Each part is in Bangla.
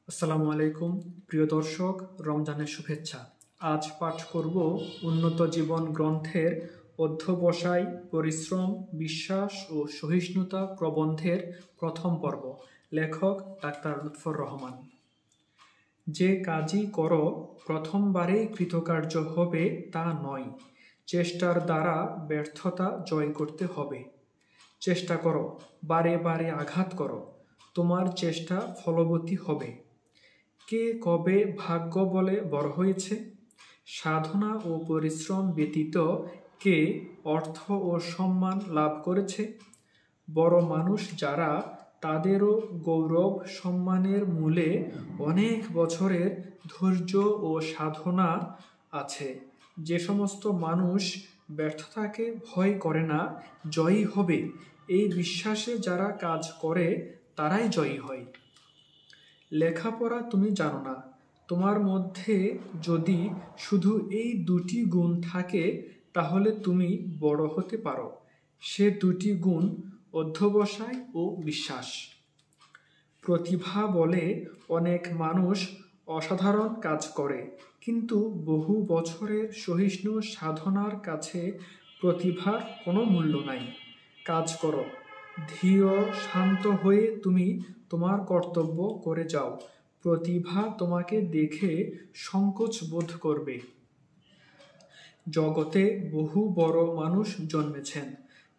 আসসালামু আলাইকুম প্রিয় দর্শক, রমজানের শুভেচ্ছা। আজ পাঠ করব উন্নত জীবন গ্রন্থের অধ্যবসায়, পরিশ্রম, বিশ্বাস ও সহিষ্ণুতা প্রবন্ধের প্রথম পর্ব। লেখক ডাক্তার লুৎফর রহমান। যে কাজই করো প্রথমবারেই কৃতকার্য হবে তা নয়, চেষ্টার দ্বারা ব্যর্থতা জয় করতে হবে। চেষ্টা করো, বারে বারে আঘাত করো, তোমার চেষ্টা ফলবতী হবে। কে কবে ভাগ্য বলে বড় হয়েছে? সাধনা ও পরিশ্রম ব্যতীত কে অর্থ ও সম্মান লাভ করেছে? বড় মানুষ যারা, তাদেরও গৌরব সম্মানের মূলে অনেক বছরের ধৈর্য ও সাধনা আছে। যে সমস্ত মানুষ ব্যর্থতাকে ভয় করে না, জয়ী হবে, এই বিশ্বাসে যারা কাজ করে তারাই জয়ী হয়। লেখাপড়া তুমি জানো না, তোমার মধ্যে যদি শুধু এই দুটি গুণ থাকে তাহলে তুমি বড় হতে পারো। সে দুটি গুণ অধ্যবসায় ও বিশ্বাস। প্রতিভা বলে অনেক মানুষ অসাধারণ কাজ করে, কিন্তু বহু বছরের সহিষ্ণু সাধনার কাছে প্রতিভার কোনো মূল্য নাই। কাজ করো, ধীর শান্ত হয়ে তুমি তোমার কর্তব্য করে যাও। প্রতিভা তোমাকে দেখে সংকোচ বোধ করবে। জগতে বহু বড় মানুষ জন্মেছেন,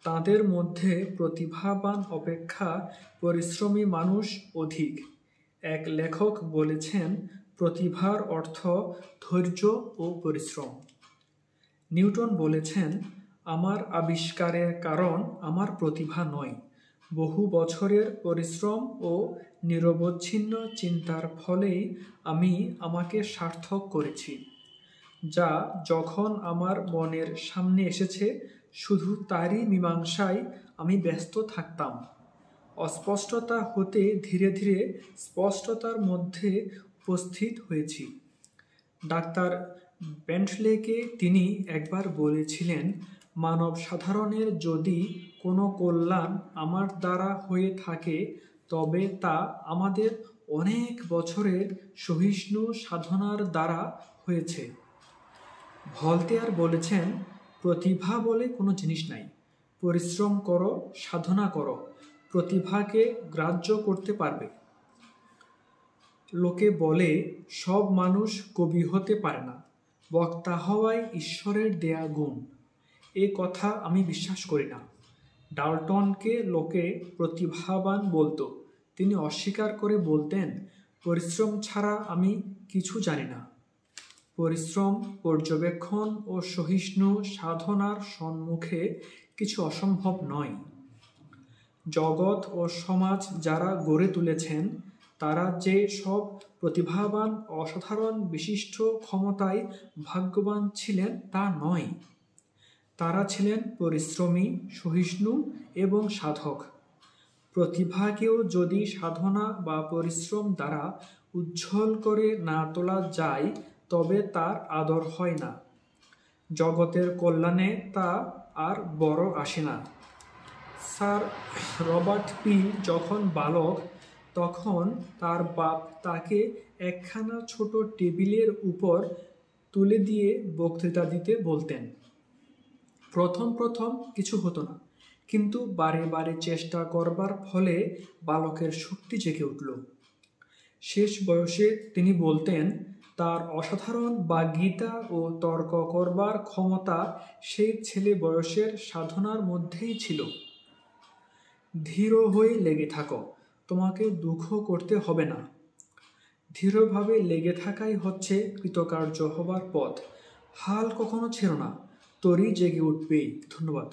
তাদের মধ্যে প্রতিভাবান অপেক্ষা পরিশ্রমী মানুষ অধিক। এক লেখক বলেছেন, প্রতিভার অর্থ ধৈর্য ও পরিশ্রম। নিউটন বলেছেন, আমার আবিষ্কারের কারণ আমার প্রতিভা নয়, বহু বছরের পরিশ্রম ও নিরবচ্ছিন্ন চিন্তার ফলেই আমি আমাকে সার্থক করেছি। যা যখন আমার মনের সামনে এসেছে, শুধু তারই মীমাংসায় আমি ব্যস্ত থাকতাম। অস্পষ্টতা হতে ধীরে ধীরে স্পষ্টতার মধ্যে উপস্থিত হয়েছি। ডাক্তার বেন্টলেকে তিনি একবার বলেছিলেন, মানব সাধারণের যদি কোনো কল্যাণ আমার দ্বারা হয়ে থাকে তবে তা আমাদের অনেক বছরের সহিষ্ণু সাধনার দ্বারা হয়েছে। ভলতেয়ার বলেছেন, প্রতিভা বলে কোনো জিনিস নাই। পরিশ্রম করো, সাধনা করো, প্রতিভাকে গ্রাহ্য করতে পারবে। লোকে বলে সব মানুষ কবি হতে পারে না, বক্তা হওয়াই ঈশ্বরের দেয়া গুণ। এ কথা আমি বিশ্বাস করি না। ডাল্টনকে লোকে প্রতিভাবান বলতো, তিনি অস্বীকার করে বলতেন, পরিশ্রম ছাড়া আমি কিছু জানি না। পরিশ্রম, পর্যবেক্ষণ ও সহিষ্ণু সাধনার সম্মুখে কিছু অসম্ভব নয়। জগৎ ও সমাজ যারা গড়ে তুলেছেন, তারা যে সব প্রতিভাবান অসাধারণ বিশিষ্ট ক্ষমতায় ভাগ্যবান ছিলেন তা নয়। তারা ছিলেন পরিশ্রমী, সহিষ্ণু এবং সাধক। প্রতিভাকেও যদি সাধনা বা পরিশ্রম দ্বারা উজ্জ্বল করে না তোলা যায় তবে তার আদর হয় না। জগতের কল্যাণে তা আর বড় আসে না। স্যার রবার্ট পিল যখন বালক, তখন তার বাপ তাকে একখানা ছোট টেবিলের উপর তুলে দিয়ে বক্তৃতা দিতে বলতেন। প্রথম প্রথম কিছু হতো না, কিন্তু বারে বারে চেষ্টা করবার ফলে বালকের শক্তি জেগে উঠল। শেষ বয়সে তিনি বলতেন, তার অসাধারণ বাগ্মিতা ও তর্ক করবার ক্ষমতা সেই ছেলে বয়সের সাধনার মধ্যেই ছিল। ধীর হয়ে লেগে থাকো, তোমাকে দুঃখ করতে হবে না। ধীরভাবে লেগে থাকাই হচ্ছে কৃতকার্য হবার পথ। হাল কখনো ছেড়ো না, তরি জেগে উঠবেই। ধন্যবাদ।